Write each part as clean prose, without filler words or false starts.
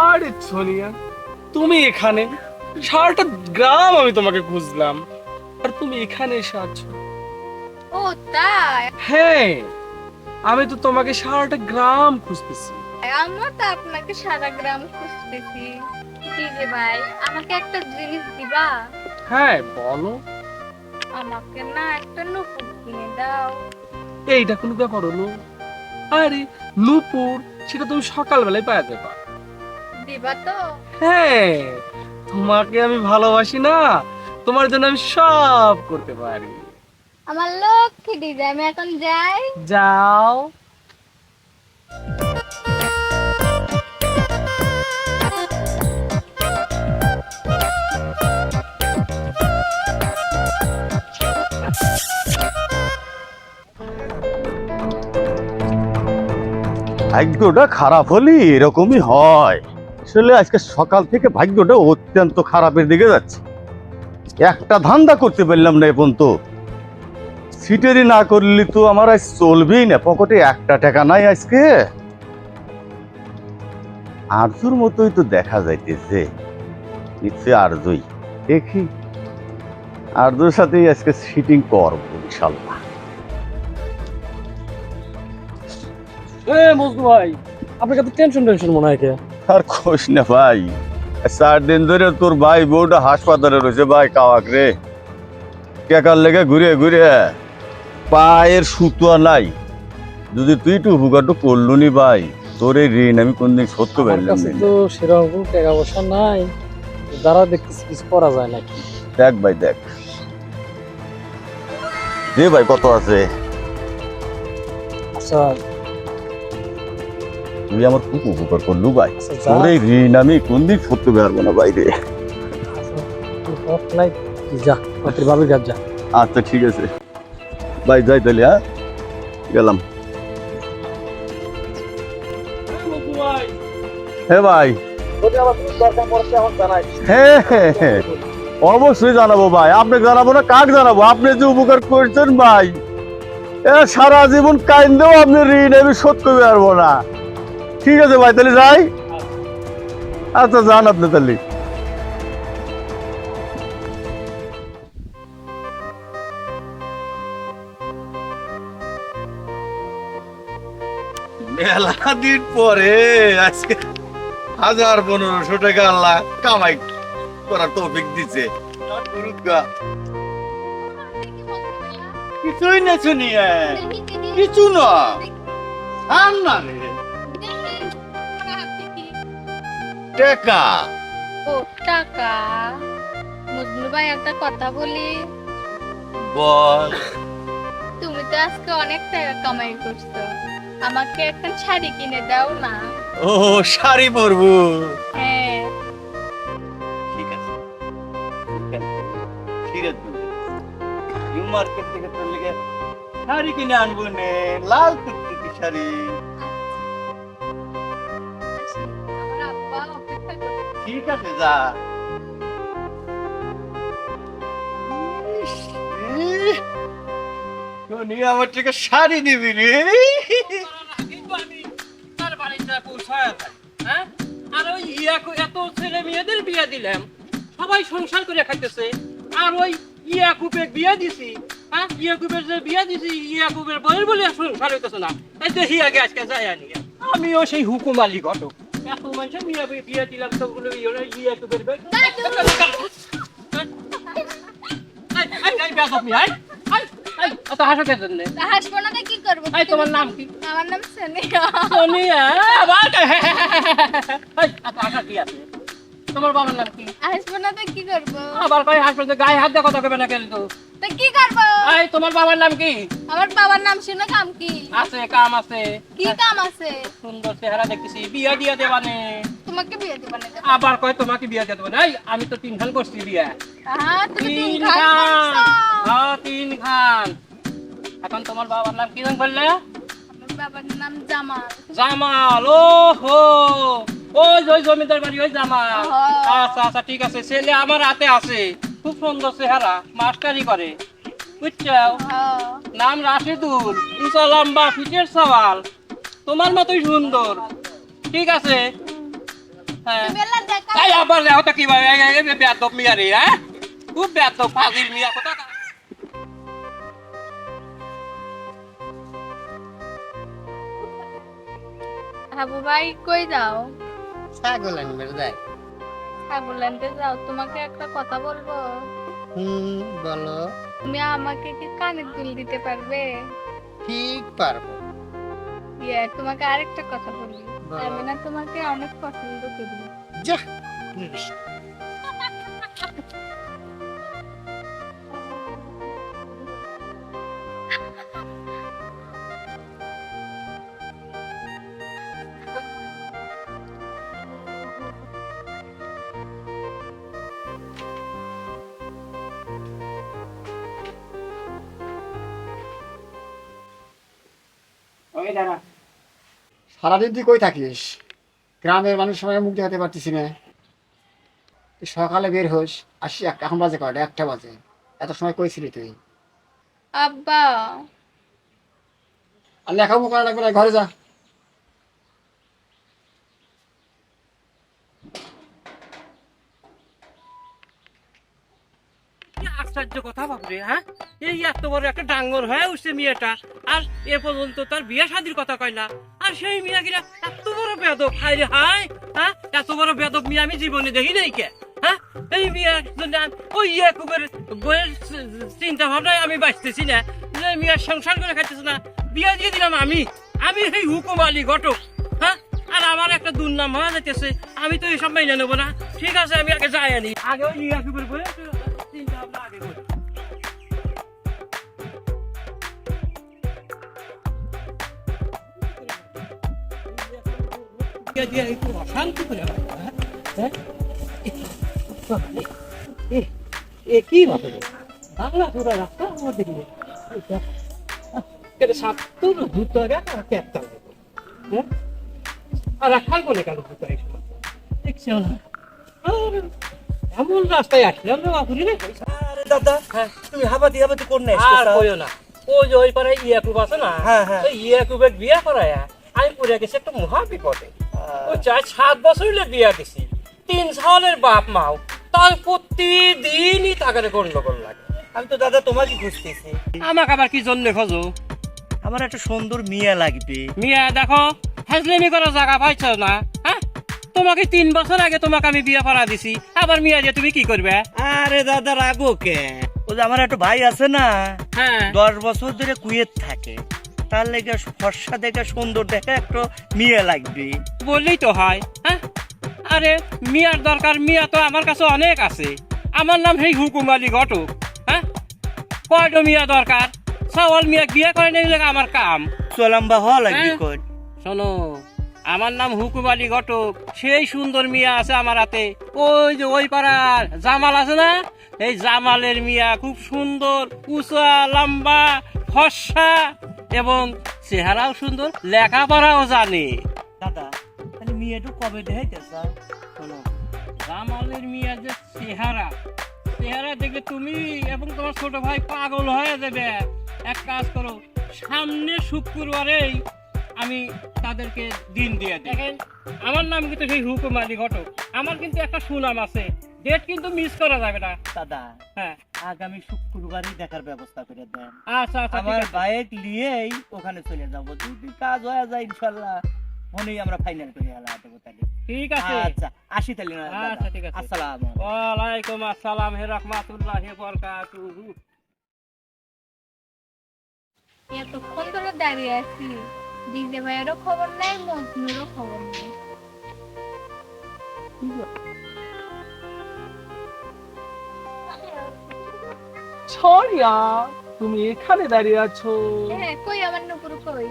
আরে সোনিয়া, তুমি এখানে? সারাটা গ্রাম আমি তোমাকে খুঁজলাম, আর তুমি এখানে এসে আছো। ও তাই? হ্যাঁ, আমি তো তোমাকে সারাটা গ্রাম খুঁজতেছি। আমরা তো আপনাকে সারা গ্রাম খুঁজতেছি। কি রে ভাই, আমাকে একটা জিনিস দিবা? হ্যাঁ বলো। আমাকে না একটা নূপুর কিনে দাও। এইটা কোনো ব্যাপার হলো? আরে নূপুর সেটা তুমি সকালবেলায় পাওয়া যাবে। দিবা তো? হ্যাঁ, তোমাকে আমি ভালোবাসি না, তোমার জন্য আমি সব করতে পারি। আমার লক্ষ্মী দিদি, আমি এখন যাই। যাও। ভাগ্যটা খারাপ হলে এরকমই হয়। আসলে আজকে সকাল থেকে ভাগ্যটা অত্যন্ত খারাপের দিকে যাচ্ছে। একটা ধান্দা করতে পারলাম না এখন তো। সিটেরই না করলে তো আমার আজ চলবেই না, পকেটে একটা টাকা নাই আজকে। আরজুর মতোই তো দেখা যাইতেছে, নিশ্চয় আরজুই। দেখি আরজুর সাথেই আজকে সিটিং করবো ইনশাল্লাহ। মজনু ভাই, আপনার কাছে টেনশন মনে হয়। আর খোঁজ না ভাই, 4 দিন ধরে তোর ভাই বউটা হাসপাতালে রয়েছে ভাই, কাওয়াক রে। টাকার লেগে ঘুরে ঘুরে পায়ের সুতো নাই। যদি তুই একটু উপকারটা করলুনি ভাই, তোর এই ঋণ আমি কোনদিন শোধ করতে পারলাম না। তো সেরকম টাকা পয়সা নাই, যারা দেখতেছি কিছু করা যায় নাকি। দেখ ভাই দেখ, দে ভাই কত আছে। আচ্ছা, তুই আমার খুব উপকার করলু ভাই, আচ্ছা, তোর এই ঋণ আমি কোনদিন শোধ করতে পারবো না ভাই রে। নাই, যা বাবির কাজ যা। আচ্ছা ঠিক আছে ভাই, যাই তাহলে। হ্যাঁ গেলাম। হ্যাঁ ভাই, হ্যাঁ হ্যাঁ হ্যাঁ অবশ্যই জানাবো ভাই। আপনি জানাবো না কাক জানাবো? আপনি যে উপকার করছেন ভাই, সারা জীবন কাইন্দেও আপনি ঋণ আমি শোধ করতে পারবো না। ঠিক আছে ভাই, তাহলে যাই। আচ্ছা যান আপনি তাহলে। মেলা দিন পরে আজকে 1000-1500 টাকা আল্লাহ কামাই করার তৌফিক দিছে। কিছুই না শুনি, কিছু না না রে টাকা। ও টাকা? মজনু ভাই একটা কথা বলি। বল। তুমি তো আজকে অনেক টাকা কামাই করছো, আমাকে একটা শাড়ি কিনে দাও না। ও শাড়ি পরবো? হ্যাঁ। ঠিক আছে, নিউ মার্কেট থেকে তোর লিগে শাড়ি কিনে আনবো নে, লাল টুকটুকি শাড়ি। আমার আব্বা অপেক্ষা করছে। ঠিক আছে যা। শোনি আমার থেকে শাড়ি নিবি রে। কিন্তু আমি তার বাড়িতে পৌঁছায় থাকি, হ্যাঁ? আর ওই এত ছেলে মেয়েদের বিয়ে দিলাম, সবাই সংসার করে খাইতেছে, আর ওই ইয়াকুবের বিয়ে দিছি, হ্যাঁ? ইয়াকুবের যে বিয়ে দিছি, ইয়াকুবের বইয়ের বলে সংসার হইতেছে না। এই দেখি আগে আজকে যাই আনি। আমিও সেই হুকুম আলী ঘটক, এত মানুষের বিয়ে দিলাম, সবগুলো ইয়াকুবের বিয়ে। এই অত হাসো কেন জন্য? তা হাসবো না তো কি করবো? এই তোমার নাম কি? আমার নাম সোনিয়া। সোনিয়া আবার এই অত হাসা কি আছে? তোমার বাবার নাম কি? হাসবো না তো কি করবো? আবার কই হাসবে যে গায়ে হাত দিয়ে কথা কবে না কেন তো? তা কি করবো? এই তোমার বাবার নাম কি? আমার বাবার নাম শুনে কাম কি? আছে কাম আছে। কি কাম আছে? সুন্দর চেহারা দেখতেছি, বিয়া দিয়া দেবানে। তোমাকে বিয়ে দিবা না? আবার কয় তোমাকে বিয়া দিয়া দেবানে। এই আমি তো 3 খান করছি বিয়া। তুমি 3 তিন খান। করছো। হ্যাঁ 3 খান। এখন তোমার বাবার নাম কি জান বললে? আমার বাবার নাম জামাল। জামাল। ও হো, ওই জমিদার বাড়ি ওই জামাল। হ্যাঁ। আচ্ছা আচ্ছা ঠিক আছে, ছেলে আমার হাতে আছে, খুব সুন্দর চেহারা, মাস্টারি করে, বুঝছো? হ্যাঁ। নাম রাশিদুল, উঁচা লম্বা ফিটের সওয়াল, তোমার মতোই সুন্দর। ঠিক আছে। হ্যাঁ তুমি এলা দেখা। এই আবার দেখো তো কি ভাই বেয়াদব মিয়া রে, হ্যাঁ খুব বেয়াদব ফাজিল মিয়া কথা। হাবু ভাই কই যাও? ছাগল আনবে যাই। ছাগল আনতে যাও, তোমাকে একটা কথা বলবো। বলো। তুমি আমাকে কি কানের দুল দিতে পারবে? ঠিক পারবো। তোমাকে আরেকটা কথা বলি, বলো। আমি না তোমাকে অনেক পছন্দ করি। যা ওই দাঁড়া। সারাদিন তুই কই থাকিস? গ্রামের মানুষ সবাই মুখ দেখাতে পারতিস না। তুই সকালে বের হোস, আসি এখন বাজে কয়টা? 1টা বাজে। এত সময় কই ছিলি তুই? আব্বা, আর লেখাও করা লাগবে না, ঘরে যা। কি আশ্চর্য কথা বাপরে, হ্যাঁ এই এত বড় একটা ডাঙ্গর হয়ে উঠছে মেয়েটা, আর এ পর্যন্ত তার বিয়ে শাদির কথা কয় না, আর সেই মিয়া গিরা এত বড় বেদব। হায় রে হায়, হ্যাঁ এত বড় বেদব মিয়া আমি জীবনে দেখি নাই কে। হ্যাঁ এই মিয়ার জন্য ওই ইয়াকুবের বইয়ের চিন্তা ভাবনায় আমি বাঁচতেছি না, যে মিয়ার সংসার করে খাইতেছে না, বিয়ে দিয়ে দিলাম আমি সেই হুকুম আলী ঘটক। হ্যাঁ আর আমার একটা দুর্নাম হয়ে যাইতেছে, আমি তো এইসব মাইনে নেবো না। ঠিক আছে আমি আগে যাই আনি, আগে ওই ইয়াকুবের বইয়ের চিন্তা ভাবনা আগে করি। শান্তি করে কি ভাবে বাংলা পুরা রাস্তা আমার দেখি সাত ধুতে হবে আর রাখাল বলে কেন ধুতে দেখছি না এমন রাস্তায় আসলাম না বাপুরি রে। আরে দাদা তুমি হাবাদি কোন না আর কইও না, ওই যে ওই পাড়ায় ইয়াকুব আছে না, ওই ইয়াকুবের বিয়া করায় আমি পড়ে গেছি একটা মহা বিপদে। ওই 7 বছর হইলে বিয়া দিছি, 3 সালের বাপ মাও, তার প্রতিদিনই তাকারে গন্ডগোল লাগে। আমি তো দাদা তোমাকে খুঁজতেছি। আমাকে আবার কি জন্য খোঁজো? আমার একটা সুন্দর মিয়া লাগবে। মিয়া দেখো হাজলেমি করার জায়গা পাইছো না, হ্যাঁ তোমাকে 3 বছর আগে তোমাকে আমি বিয়া করা দিছি, আবার মিয়া দিয়ে তুমি কি করবে? আরে দাদা রাগো কে? ও যে আমার একটা ভাই আছে না, হ্যাঁ 10 বছর ধরে কুয়েত থাকে, তার লেগে ফর্সা দেখে সুন্দর দেখে একটা মিয়া লাগবে। বললেই তো হয়। হ্যাঁ আরে মিয়ার দরকার, মিয়া তো আমার কাছে অনেক আছে, আমার নাম সেই হুকুম আলী ঘটক। হ্যাঁ কয়টা মিয়া দরকার? সওয়াল মিয়া বিয়া করে নেই আমার কাম। চলাম্বা হওয়া লাগবে হ্যাঁ। কোন? শোনো আমার নাম হুকুম আলী ঘটক, সেই সুন্দর মিয়া আছে আমার হাতে। ওই যে ওই পাড়ার জামাল আছে না, এই জামালের মিয়া খুব সুন্দর, উঁচা লম্বা ফর্সা এবং চেহারাও সুন্দর, লেখাপড়াও জানে। দাদা তাহলে মিয়াটা কবে দেখাইতে চাও? শোনো জামালের মিয়া যে চেহারা দেখলে তুমি এবং তোমার ছোট ভাই পাগল হয়ে যাবে। এক কাজ করো, সামনে শুক্রবারেই আমি তাদেরকে দিন দিয়ে দিই। দেখেন আমার নাম কিন্তু সেই হুকুম আলী ঘটক, আমার কিন্তু একটা সুনাম আছে, ডেট কিন্তু মিস করা যাবে না। দাদা হ্যাঁ আগামী শুক্রবারই দেখার ব্যবস্থা করে দেন। আচ্ছা আচ্ছা ঠিক আমার আছে। বাইক নিয়েই ওখানে চলে যাবো, যদি কাজ হয়ে যায় ইনশাল্লাহ মনেই আমরা ফাইনাল করে হেলা দেবো তাহলে। ঠিক আছে আচ্ছা আসি তাহলে না দাদা। আচ্ছা ঠিক আছে। আসসালামু আলাইকুম। ওয়ালাইকুম আসসালাম হে রহমাতুল্লাহি ওয়া বারাকাতুহু। এতক্ষণ ধরে দাঁড়িয়ে আছি, ডিজে ভাইয়েরও খবর নাই, মজনুরও খবর নেই। ছড়িয়া, তুমি এখানে দাঁড়িয়ে আছো? হ্যাঁ, কই আমার নুপুর কই?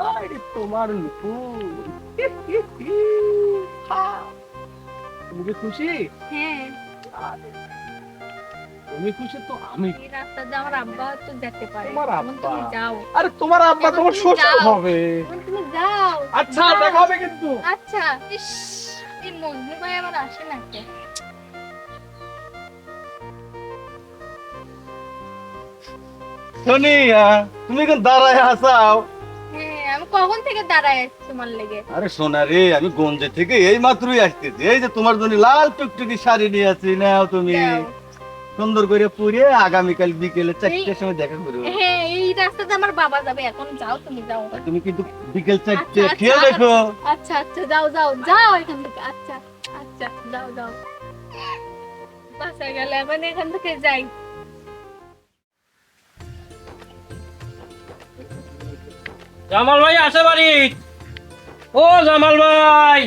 আরে তোমার নুপুর। তুমি কি খুশি? হ্যাঁ, আরে, তুমি খুশি তো আমি। এই রাস্তা দিয়ে আমার আব্বা তো যেতে পারে। তোমার এখন তুমি আব্বা? যাও, আরে তোমার আব্বা এখন তোমার তুমি শ্বশুর যাও। হবে। এখন তুমি যাও। আচ্ছা, যাও। দেখা হবে কিন্তু। আচ্ছা, ইস, এই মজনু ভাই আবার আসে নাকি? সোনিয়া, তুমি এখন দাঁড়ায় আসাও? হ্যাঁ, আমি কখন থেকে দাঁড়ায় আছি তোমার লেগে। আরে সোনা রে, আমি গঞ্জে থেকে এই মাত্রই আসতেছি। এই যে তোমার জন্য লাল টুকটুকি শাড়ি নিয়ে আছি, নাও তুমি যাও। সুন্দর করে পরে আগামীকাল বিকেলে 4টার সময় দেখা করবো। হ্যাঁ, এই রাস্তাতে আমার বাবা যাবে, এখন যাও, তুমি যাও। তুমি কিন্তু বিকেল 4টে আচ্ছা, খেয়ে আচ্ছা, দেখো। আচ্ছা আচ্ছা, যাও যাও যাও এখান থেকে। আচ্ছা আচ্ছা, যাও যাও। বাসা গেলে এখন এখান থেকে যাই। জামাল ভাই আছে বাড়ি? ও জামাল ভাই,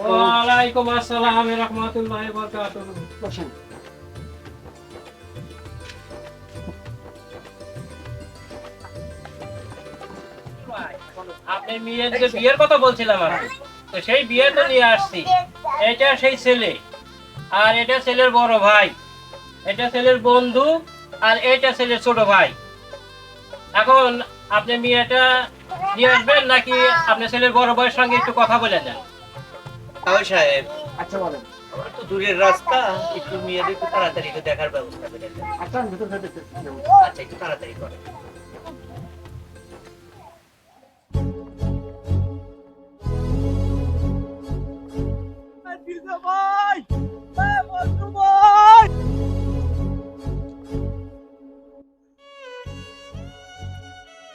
ওয়ালাইকুম আসসালাম রাহমাতুল্লাহি ওয়া বারাকাতুহু। বসেন। আপনি মেয়ের যে বিয়ের কথা বলছিলাম আমি, তো সেই বিয়ে তো নিয়ে আসছি। এটা সেই ছেলে, আর এটা ছেলের বড় ভাই, এটা ছেলের বন্ধু, আর এটা ছেলের ছোট ভাই। এখন আপনি মেয়েটা নিয়ে আসবেন নাকি আপনি ছেলের বড় ভাইয়ের সঙ্গে একটু কথা বলে যান? তাও সাহেব, আচ্ছা বলেন। আমার তো দূরের রাস্তা, একটু মেয়েদের একটু তাড়াতাড়ি একটু দেখার ব্যবস্থা করে দেন। আচ্ছা, আমি ভিতর থেকে দেখতেছি। আচ্ছা, একটু তাড়াতাড়ি করেন।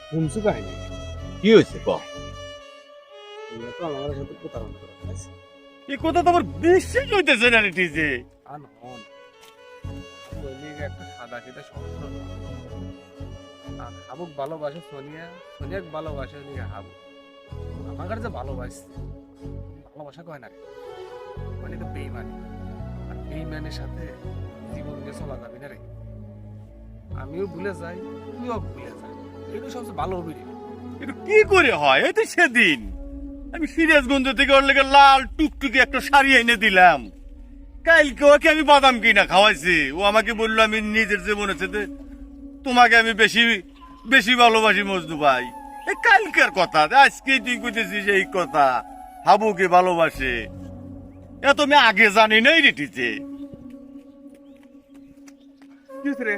শুনছো কাহিনী? কি হয়েছে ক? তোমরা তো আমার সাথে প্রতারণা করে ফেলেছো। এই কথা তো আমার বিশ্বাস হইতেছে না রে টিজে। আর হন, দৈনিক একটা সাদা সিধা সমস্যা। আর হাবুক ভালোবাসে সোনিয়া, সোনিয়াক ভালোবাসে নিয়ে হাবুক। আমার যে ভালোবাসছে, ভালোবাসা কয় না, মানে তো বেইমানি। আর বেইমানের সাথে জীবন নিয়ে চলা যাবে না রে। আমিও ভুলে যাই, তুইও ভুলে যাই, এগুলো সবচেয়ে ভালো হবে রে। এটা কি করে হয়? এই তো সেদিন আমি সিরাজগঞ্জ থেকে ওর লেগে লাল টুকটুকি একটা শাড়ি এনে দিলাম। কালকে ওকে আমি বাদাম কিনা খাওয়াইছি। ও আমাকে বললো আমি নিজের জীবনের সাথে তোমাকে আমি বেশি বেশি ভালোবাসি মজনু ভাই। এই কালকের কথা, আজকে তুই কইতেছিস এই কথা হাবুকে ভালোবাসে। এত আমি আগে জানি নাই রে টিচে। কি হয়েছে রে?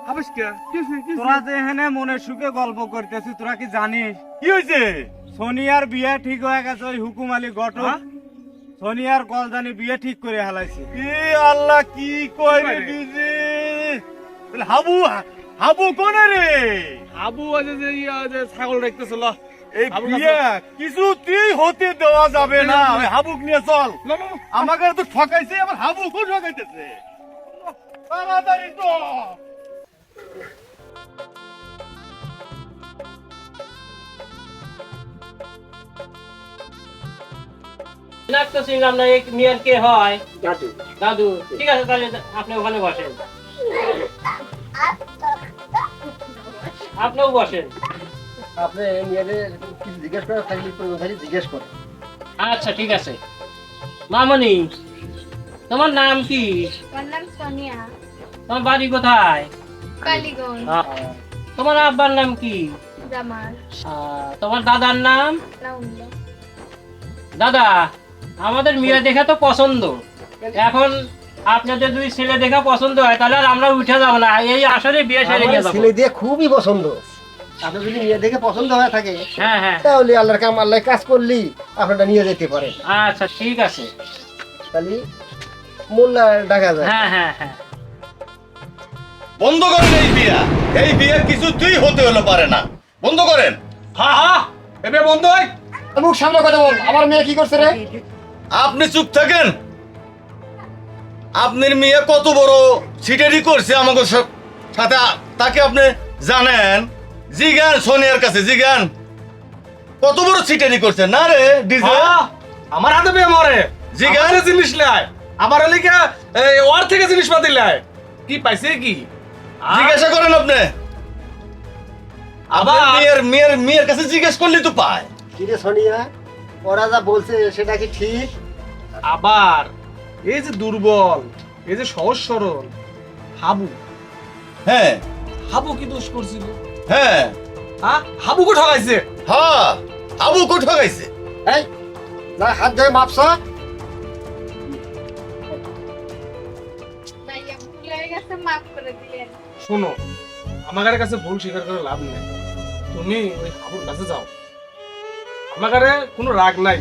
হাবিস কে? কি হয়েছে? তোরা যে এখানে মনে সুখে গল্প করতেছিস, তোরা কি জানিস কি হয়েছে? সোনিয়ার বিয়ে ঠিক হয়ে গেছে? ওই হুকুম আলী ঘটক হ্যাঁ? সোনিয়ার কলজানি বিয়ে ঠিক করে হেলাইছে। এ আল্লাহ, কি কয় রে টিচে? হাবু হাবু কোনে রে? আবু আছে যে যে ছাগল রাখতেছিল। এই হাবুক বিয়ে কিছুতেই হতে দেওয়া যাবে না। ওই হাবুক নিয়ে চল। না, না, না। আমাকে তো ঠকাইছে, আবার হাবুকও ঠকাইতেছে। তাড়াতাড়ি তো। না তো চিনলাম না, এই মেয়ের কে হয়? দাদু। দাদু। ঠিক আছে, তাহলে আপনি ওখানে বসেন, আপনিও বসেন। আপনি মেয়েদের কিছু জিজ্ঞেস করার থাকলে জিজ্ঞেস করেন। আচ্ছা ঠিক আছে। মামনি, তোমার নাম কি? আমার নাম সোনিয়া, তোমার বাড়ি কোথায়? কালীগঞ্জ। তোমার আব্বার নাম কি? জামাল, তোমার দাদার নাম? লাউন্ড। দাদা, আমাদের মেয়ে দেখা তো পছন্দ। এখন আপনাদের দুই ছেলে দেখা পছন্দ হয়, তাহলে আর আমরা উঠে যাবো না, এই আসলে বিয়ে সেরে নিয়ে যাবো। ছেলে দিয়ে খুবই পছন্দ। আপনার যদি মেয়ে দেখে পছন্দ হয়ে থাকে হ্যাঁ হ্যাঁ, তাহলে আল্লাহর কাম আল্লাহ কাজ করলি আপনারা নিয়ে যেতে পারেন। আচ্ছা ঠিক আছে। তাহলে মোল্লা ডাকা যায়। হ্যাঁ হ্যাঁ হ্যাঁ, বন্ধ করেন এই বিয়া। এই বিয়ে কিছুতেই হতে হলো পারে না। বন্ধ করেন। হ্যাঁ হ্যাঁ, এবে বন্ধ হয়। মুখ সামনে কথা বল। আমার মেয়ে কি করছে রে? আপনি চুপ থাকেন। আপনার মেয়ে কত বড় সিটারি করছে আমাকে সাথে, তাকে আপনি জানেন? জিগান সোনিয়ার কাছে জিগান কত বড় চিটারি করছে না রে ডিজে আমার হাতে পেয়ে মরে জিগান আমার জিনিস লাই আমার লিখা ওর থেকে জিনিসপাতি লাই কি পাইছে কি জিজ্ঞাসা করেন আপনি আবার মেয়ের কাছে জিজ্ঞেস করলি তো পায় কিরে সোনিয়া ওরা যা বলছে সেটা কি ঠিক? আবার এই যে দুর্বল এই যে সহজ সরল হাবু হ্যাঁ হাবু কি দোষ করছিল হ্যাঁ হ্যাঁ হাবুকে ঠকাইছে হ্যাঁ আবু কো ঠকাইছে এই যা হাত ধরে মাপছ ভাইয়া ভুল হয়ে গেছে, মাফ করে দিলেন। শোনো আমার কাছে ভুল স্বীকার করে লাভ নেই তুমি ওই হাবুর কাছে যাও আমার কোনো রাগ নাই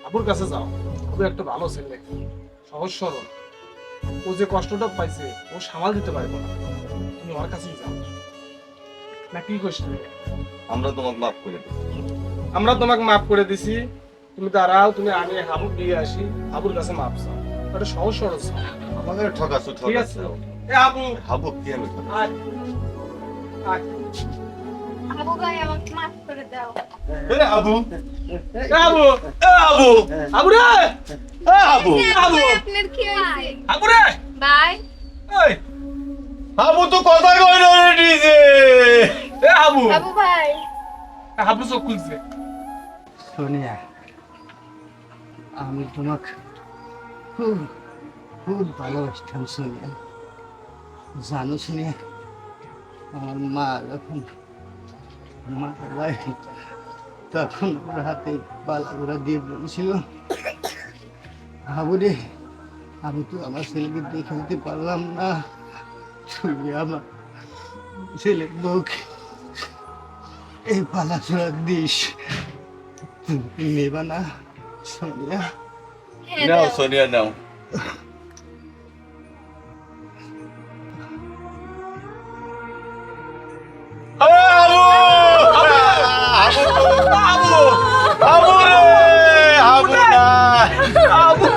হাবুর কাছে যাও হাবু একটা ভালো ছেলে সহজ সরল ও যে কষ্টটা পাইছে ও সামাল দিতে পারবে না তুমি ওর কাছেই যাও না কি কষ্ট আমরা তোমাকে মাফ করে দিই আমরা তোমাকে মাফ করে দিছি তুমি দাঁড়াও তুমি আমি হাবু দিয়ে আসি হাবুর কাছে মাপ চাও ওটা সহজ সরল চাও। আমাদের ঠকাছো ঠিক আছে ঠকাছো এ হাবু হাবু কি আমি আয় আয় আবু ভাই আমাকে মাফ করে দাও। এ হাবু এ হাবু এ হাবু হাবু রে এ হাবু হাবু আপনার কি হয়েছে হাবু রে ভাই? এই হাবু তো কথা কই না রে ডিজে এ হাবু আবু ভাই হাবু চোখ খুলছে সোনিয়া আমি তোমাকে খুব খুব ভালোবাসতাম সোনিয়া। জানো সোনিয়া আমার মা যখন মারা যায় তখন ওর হাতে পালা দিয়ে বলেছিল হাবুরে আমি তো আমার ছেলেকে দেখে দিতে পারলাম না, তুই আমার ছেলের বউকে এই পালা চোরা দিস, তুমি নেবা না সোনিয়া? হ্যাঁ, নাও দাও। সোনিয়া নাও হাবু হাবু হাবু রে হাবু না হাবু